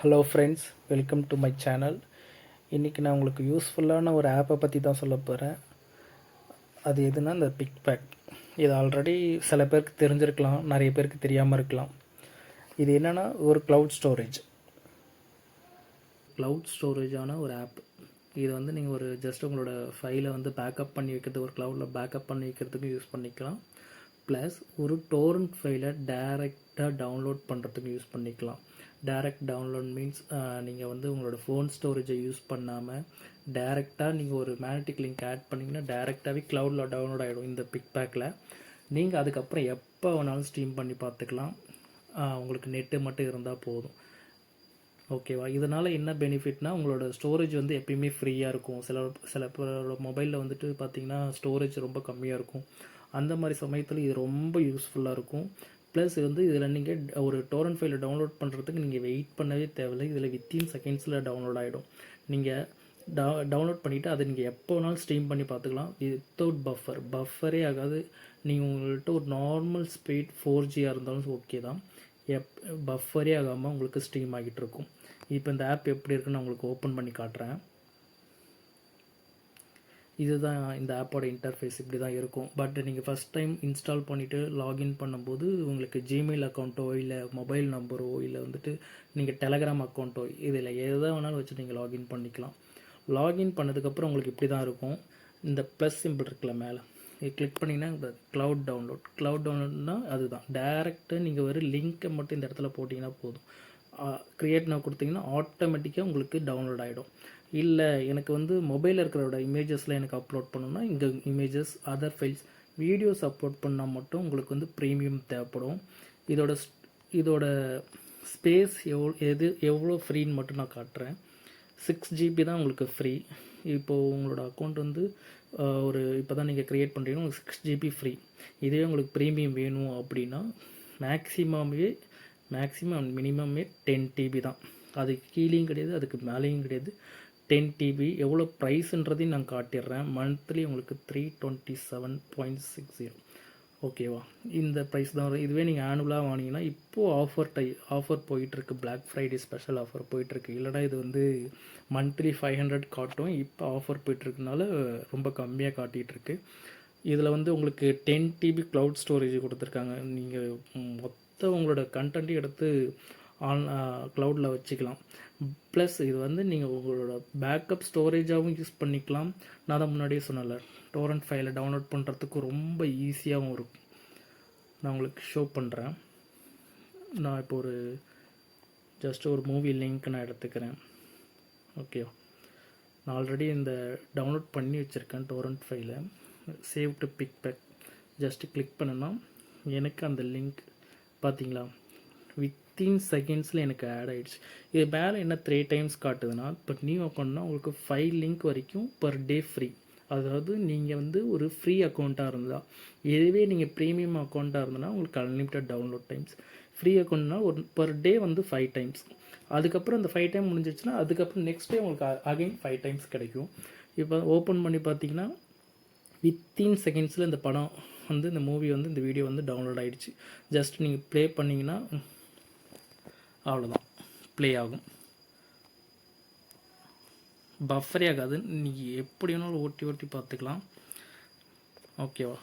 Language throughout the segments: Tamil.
Hello friends, welcome to my channel. இன்றைக்கி நான் உங்களுக்கு யூஸ்ஃபுல்லான ஒரு ஆப்பை பற்றி தான் சொல்ல போகிறேன். அது எதுனா இந்த பிக்பேக். இது ஆல்ரெடி சில பேருக்கு தெரிஞ்சிருக்கலாம், நிறைய பேருக்கு தெரியாமல் இருக்கலாம். இது என்னென்னா ஒரு க்ளவுட் ஸ்டோரேஜான ஒரு ஆப். இது வந்து நீங்கள் ஒரு ஜஸ்ட் உங்களோட ஃபைலை வந்து பேக்கப் பண்ணி வைக்கிறதுக்கு, ஒரு க்ளவுடில் பேக்கப் பண்ணி வைக்கிறதுக்கு யூஸ் பண்ணிக்கலாம். ப்ளஸ் ஒரு டோரண்ட் ஃபைலை டைரெக்டாக டவுன்லோட் பண்ணுறதுக்கு யூஸ் பண்ணிக்கலாம். டைரக்ட் டவுன்லோட் மீன்ஸ் நீங்கள் வந்து உங்களோட ஃபோன் ஸ்டோரேஜை யூஸ் பண்ணாமல் டைரெக்டாக நீங்கள் ஒரு மேக்னெட்டிக் லிங்க் ஆட் பண்ணிங்கன்னா டைரெக்டாகவே க்ளவுடில் டவுன்லோட் ஆகிடும் இந்த பிக்பேக்கில். நீங்கள் அதுக்கப்புறம் எப்போ வேணாலும் ஸ்ட்ரீம் பண்ணி பார்த்துக்கலாம். உங்களுக்கு நெட்டு மட்டும் இருந்தால் போதும். ஓகேவா? இதனால் என்ன பெனிஃபிட்னால் உங்களோட ஸ்டோரேஜ் வந்து எப்பயுமே ஃப்ரீயாக இருக்கும். சில பேரோட மொபைலில் வந்துட்டு பார்த்திங்கன்னா ஸ்டோரேஜ் ரொம்ப கம்மியாக இருக்கும். அந்த மாதிரி சமயத்தில் இது ரொம்ப யூஸ்ஃபுல்லாக இருக்கும். ப்ளஸ் வந்து இதில் நீங்கள் ஒரு டோரண்ட் ஃபைலை டவுன்லோட் பண்ணுறதுக்கு நீங்கள் வெயிட் பண்ணவே தேவையில்லை. இதில் வித்தின் செகண்ட்ஸில் டவுன்லோட் ஆகிடும். நீங்கள் டவுன்லோட் பண்ணிவிட்டு அதை நீங்கள் எப்போ வேணாலும் ஸ்ட்ரீம் பண்ணி பார்த்துக்கலாம். வித்தவுட் பஃபரே ஆகாது. நீங்கள் உங்கள்கிட்ட ஒரு நார்மல் ஸ்பீட் 4Gயாக இருந்தாலும் ஓகே தான். பஃபரே ஆகாமல் உங்களுக்கு ஸ்ட்ரீம் ஆகிட்டு இருக்கும். இப்போ இந்த ஆப் எப்படி இருக்குன்னு நான் உங்களுக்கு ஓப்பன் பண்ணி காட்டுறேன். இதுதான் இந்த ஆப்போட இன்டர்ஃபேஸ். இப்படி தான் இருக்கும். பட் நீங்கள் ஃபஸ்ட் டைம் இன்ஸ்டால் பண்ணிவிட்டு லாகின் பண்ணும்போது உங்களுக்கு ஜிமெயில் அக்கௌண்ட்டோ இல்லை மொபைல் நம்பரோ இல்லை வந்துட்டு நீங்கள் டெலகிராம் அக்கௌண்ட்டோ இதில் எதை வேணாலும் வச்சு நீங்கள் லாகின் பண்ணிக்கலாம். லாகின் பண்ணதுக்கப்புறம் உங்களுக்கு இப்படி தான் இருக்கும். இந்த ப்ளஸ் சிம்பிள் இருக்குல்ல மேலே, இது கிளிக் பண்ணிங்கன்னா இந்த க்ளவுட் டவுன்லோட்னால் அதுதான் டேரெக்டாக நீங்கள் ஒரு லிங்க்கை மட்டும் இந்த இடத்துல போட்டிங்கன்னா போதும். க்ரியேட் நான் கொடுத்தீங்கன்னா ஆட்டோமேட்டிக்காக உங்களுக்கு டவுன்லோட் ஆகிடும். இல்லை எனக்கு வந்து மொபைலில் இருக்கிறோட இமேஜஸில் எனக்கு அப்லோட் பண்ணணும்னா இங்கே images, other files, videos upload பண்ணால் மட்டும் உங்களுக்கு வந்து ப்ரீமியம் தேவைப்படும். இதோட ஸ்பேஸ் எவ்வளோ ஃப்ரீன்னு மட்டும் நான் காட்டுறேன். 6GB தான் உங்களுக்கு ஃப்ரீ. இப்போது உங்களோட அக்கௌண்ட் வந்து இப்போ தான் நீங்கள் க்ரியேட் பண்ணுறீங்கன்னா உங்களுக்கு 6GB ஃப்ரீ. இதே உங்களுக்கு ப்ரீமியம் வேணும் அப்படின்னா மேக்ஸிமம் மினிமமே 10TB தான். அதுக்கு கீழேயும் கிடையாது, அதுக்கு மேலேயும் கிடையாது. 10TB எவ்வளோ ப்ரைஸுன்றதையும் நான் காட்டிடுறேன். மந்த்லி உங்களுக்கு 327.60. ஓகேவா? இந்த ப்ரைஸ் தான் வரும். இதுவே நீங்கள் ஆனுவலாக வாங்கினீங்கன்னா இப்போது ஆஃபர் போயிட்டுருக்கு. பிளாக் ஃப்ரைடே ஸ்பெஷல் ஆஃபர் போயிட்டுருக்கு. இல்லைனா இது வந்து மந்த்லி 500 காட்டும். இப்போ ஆஃபர் போயிட்டுருக்குனால ரொம்ப கம்மியாக காட்டிகிட்ருக்கு. இதில் வந்து உங்களுக்கு 10TB க்ளவுட் ஸ்டோரேஜ் கொடுத்துருக்காங்க. நீங்கள் உங்களோட கண்டென்ட்டையும் எடுத்து க்ளவுடில் வச்சுக்கலாம். ப்ளஸ் இது வந்து நீங்கள் உங்களோட பேக்கப் ஸ்டோரேஜாகவும் யூஸ் பண்ணிக்கலாம். நான் தான் முன்னாடியே சொன்னல, டோரண்ட் ஃபைலை டவுன்லோட் பண்ணுறதுக்கு ரொம்ப ஈஸியாகவும் இருக்கும். நான் உங்களுக்கு ஷோ பண்ணுறேன். நான் இப்போ ஜஸ்ட் ஒரு மூவி லிங்க் நான் எடுத்துக்கிறேன். ஓகே, நான் ஆல்ரெடி இந்த டவுன்லோட் பண்ணி வச்சுருக்கேன் டோரண்ட் ஃபைலை. சேவ் டு பிக்பேக் ஜஸ்ட்டு கிளிக் பண்ணேன்னா எனக்கு அந்த லிங்க் பார்த்தீங்களா வித்தின் செகண்ட்ஸில் எனக்கு ஆட் ஆகிடுச்சு. இது மேலே என்ன 3 டைம்ஸ் காட்டுதுன்னா, இப்போ நியூ அக்கௌண்ட்னா உங்களுக்கு 5 லிங்க் வரைக்கும் பர் டே ஃப்ரீ. அதாவது நீங்கள் வந்து ஒரு ஃப்ரீ அக்கௌண்ட்டாக இருந்தால். இதுவே நீங்கள் ப்ரீமியம் அக்கௌண்ட்டாக இருந்ததுன்னா உங்களுக்கு அன்லிமிட்டட் டவுன்லோட் டைம்ஸ். ஃப்ரீ அக்கௌண்ட்னா ஒரு பர் டே வந்து 5 டைம்ஸ். அதுக்கப்புறம் அந்த 5 டைம் முடிஞ்சிச்சுன்னா அதுக்கப்புறம் நெக்ஸ்ட் டே உங்களுக்கு அகைன் 5 டைம்ஸ் கிடைக்கும். இப்போ ஓப்பன் பண்ணி பார்த்தீங்கன்னா வித்தின் செகண்ட்ஸில் இந்த படம் வந்து இந்த மூவி வந்து இந்த வீடியோ வந்து டவுன்லோட் ஆகிடுச்சு. ஜஸ்ட் நீங்கள் ப்ளே பண்ணிங்கன்னா அவ்வளோதான், ப்ளே ஆகும். பஃபரே ஆகாது. நீங்கள் எப்படி வேணாலும் ஓட்டி பார்த்துக்கலாம். ஓகேவா?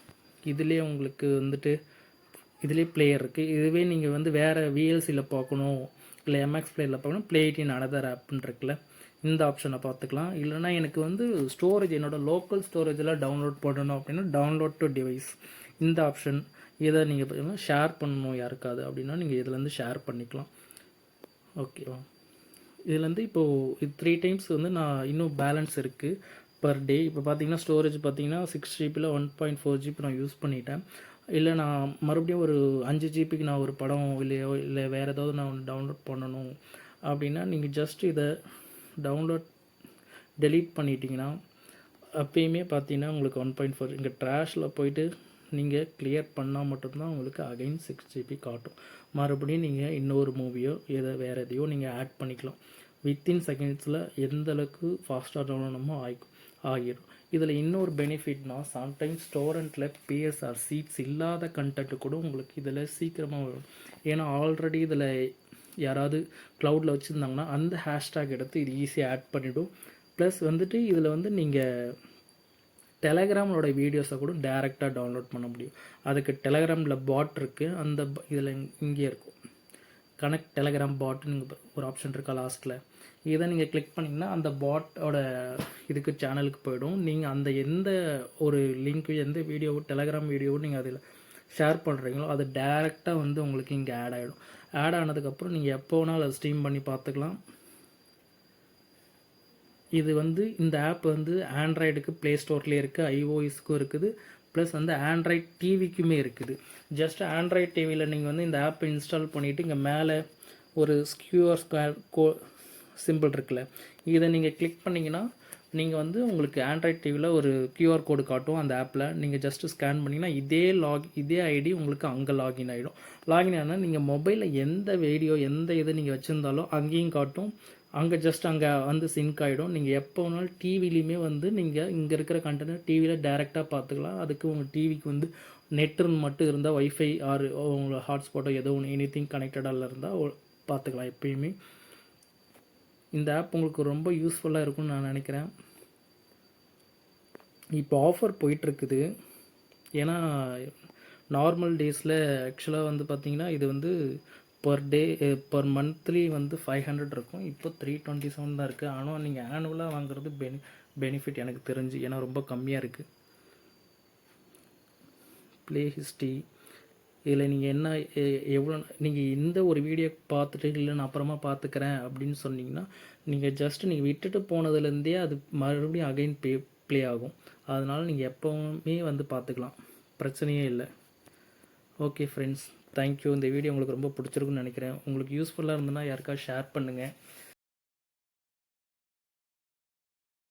இதுலேயே உங்களுக்கு வந்துட்டு இதுலேயே பிளேயர் இருக்குது. இதுவே நீங்கள் வந்து வேறு விஎல்சியில் பார்க்கணும் இல்லை எம்எக்ஸ் பிளேயரில் பார்க்கணும், ப்ளே இட் இன் அனதர் ஆப்னு இருக்குல்ல, இந்த ஆப்ஷனை பார்த்துக்கலாம். இல்லைனா எனக்கு வந்து ஸ்டோரேஜ் என்னோடய லோக்கல் ஸ்டோரேஜில் டவுன்லோட் பண்ணணும் அப்படின்னா டவுன்லோட் டு டிவைஸ் இந்த ஆப்ஷன். இதை நீங்கள் பார்த்தீங்கன்னா ஷேர் பண்ணணும் யாருக்காது அப்படின்னா நீங்கள் இதுலேருந்து ஷேர் பண்ணிக்கலாம். ஓகேவா? இதுலேருந்து இப்போது 3 டைம்ஸ் வந்து நான் இன்னும் பேலன்ஸ் இருக்குது பர் டே. இப்போ பார்த்தீங்கன்னா ஸ்டோரேஜ் பார்த்தீங்கன்னா 6GB 1.4GB நான் யூஸ் பண்ணிட்டேன். இல்லை நான் மறுபடியும் ஒரு 5GBக்கு நான் ஒரு படம் இல்லை வேறு ஏதாவது நான் டவுன்லோட் பண்ணணும் அப்படின்னா நீங்கள் ஜஸ்ட் இதை டவுன்லோட் டெலீட் பண்ணிட்டீங்கன்னா அப்பயுமே பார்த்தீங்கன்னா உங்களுக்கு 1.4 இங்கே ட்ராஷில் போயிட்டு நீங்கள் கிளியர் பண்ணால் மட்டும்தான் உங்களுக்கு அகைன் 6GB காட்டும். மறுபடியும் நீங்கள் இன்னொரு மூவியோ வேறு எதையோ நீங்கள் ஆட் பண்ணிக்கலாம். வித்தின் செகண்ட்ஸில் எந்த அளவுக்கு ஃபாஸ்ட்டாக டவுன்லோடமோ ஆகிடும். இதில் இன்னொரு பெனிஃபிட்னால் சம்டைம்ஸ் டோரண்ட்டில் PSR சீட்ஸ் இல்லாத கண்டென்ட்டு கூட உங்களுக்கு இதில் சீக்கிரமாக வரும். ஏன்னா ஆல்ரெடி இதில் யாராவது க்ளவுடில் வச்சுருந்தாங்கன்னா அந்த ஹேஷ்டேக் எடுத்து இது ஈஸியாக ஆட் பண்ணிவிடும். ப்ளஸ் வந்துட்டு இதில் வந்து நீங்கள் டெலகிராமோட வீடியோஸை கூட டேரெக்டாக டவுன்லோட் பண்ண முடியும். அதுக்கு டெலகிராமில் பாட் இருக்குது. அந்த இதில் இங்கே இருக்கும் கனெக்ட் டெலகிராம் பாட்டுன்னு ஒரு ஆப்ஷன் இருக்கா லாஸ்ட்டில். இதை நீங்கள் கிளிக் பண்ணிங்கன்னா அந்த பாட்டோட இதுக்கு சேனலுக்கு போயிடும். நீங்கள் அந்த எந்த ஒரு லிங்க்கு எந்த வீடியோவோ டெலகிராம் வீடியோவோ நீங்கள் அதில் ஷேர் பண்ணுறீங்களோ அது டேரெக்டாக வந்து உங்களுக்கு இங்கே ஆட் ஆகிடும். ஆட் ஆனதுக்கப்புறம் நீங்கள் எப்போ வேணாலும் அதை ஸ்ட்ரீம் பண்ணி பார்த்துக்கலாம். இது வந்து இந்த ஆப் வந்து ஆண்ட்ராய்டுக்கு ப்ளே ஸ்டோர்லேயே இருக்குது, ஐஓஎஸ்க்கும் இருக்குது, ப்ளஸ் வந்து ஆண்ட்ராய்ட் டிவிக்குமே இருக்குது. ஜஸ்ட் ஆண்ட்ராய்ட் டிவியில் நீங்கள் வந்து இந்த ஆப்பை இன்ஸ்டால் பண்ணிவிட்டு இங்கே மேலே ஒரு கியூஆர் சிம்பிள் இருக்குல்ல, இதை நீங்கள் கிளிக் பண்ணிங்கன்னா நீங்கள் வந்து உங்களுக்கு ஆண்ட்ராய்ட் டிவியில் ஒரு கியூஆர் கோடு காட்டும். அந்த ஆப்பில் நீங்கள் ஜஸ்ட்டு ஸ்கேன் பண்ணிங்கன்னா இதே ஐடி உங்களுக்கு அங்கே லாகின் ஆகிடும். லாகின் ஆனால் நீங்கள் மொபைலில் எந்த வீடியோ எந்த இது நீங்கள் வச்சுருந்தாலும் அங்கேயும் காட்டும். அங்கே அங்கே வந்து சிங்க் ஆகிடும். நீங்கள் எப்போ வேணாலும் டிவிலையுமே வந்து நீங்கள் இங்கே இருக்கிற கண்டென்ட் டிவியில் டேரெக்டாக பார்த்துக்கலாம். அதுக்கு உங்கள் டிவிக்கு வந்து நெட்டுன்னு மட்டும் இருந்தால் வைஃபை ஆர் உங்களோட ஹாட்ஸ்பாட்டோ ஏதோ ஒன்று எனிதிங் கனெக்டடாக இருந்தால் பார்த்துக்கலாம் எப்பயுமே. இந்த ஆப் உங்களுக்கு ரொம்ப யூஸ்ஃபுல்லாக இருக்கும்னு நான் நினைக்கிறேன். இப்போ ஆஃபர் போயிட்டுருக்குது. ஏன்னா நார்மல் டேஸில் ஆக்சுவலாக வந்து பார்த்திங்கன்னா இது வந்து பர் மந்த்லி வந்து 500 இருக்கும். இப்போ 327 தான் இருக்குது. ஆனால் நீங்கள் ஆனுவலாக வாங்குறது பெனிஃபிட் எனக்கு தெரிஞ்சு, ஏன்னா ரொம்ப கம்மியாக இருக்குது. ப்ளே ஹிஸ்ட்ரி இதில் நீங்கள் என்ன எவ்வளோ நீங்கள் இந்த ஒரு வீடியோ பார்த்துட்டு இல்லை நான் அப்புறமா பார்த்துக்கிறேன் அப்படின்னு சொன்னீங்கன்னா நீங்கள் நீங்கள் விட்டுட்டு போனதுலேருந்தே அது மறுபடியும் அகைன் ப்ளே ஆகும். அதனால் நீங்கள் எப்போவுமே வந்து பார்த்துக்கலாம், பிரச்சனையே இல்லை. Okay friends, thank you. இந்த வீடியோ உங்களுக்கு ரொம்ப பிடிச்சிருக்குன்னு நினைக்கிறேன். உங்களுக்கு யூஸ்ஃபுல்லாக இருந்ததுன்னா யாருக்காவது ஷேர் பண்ணுங்கள்.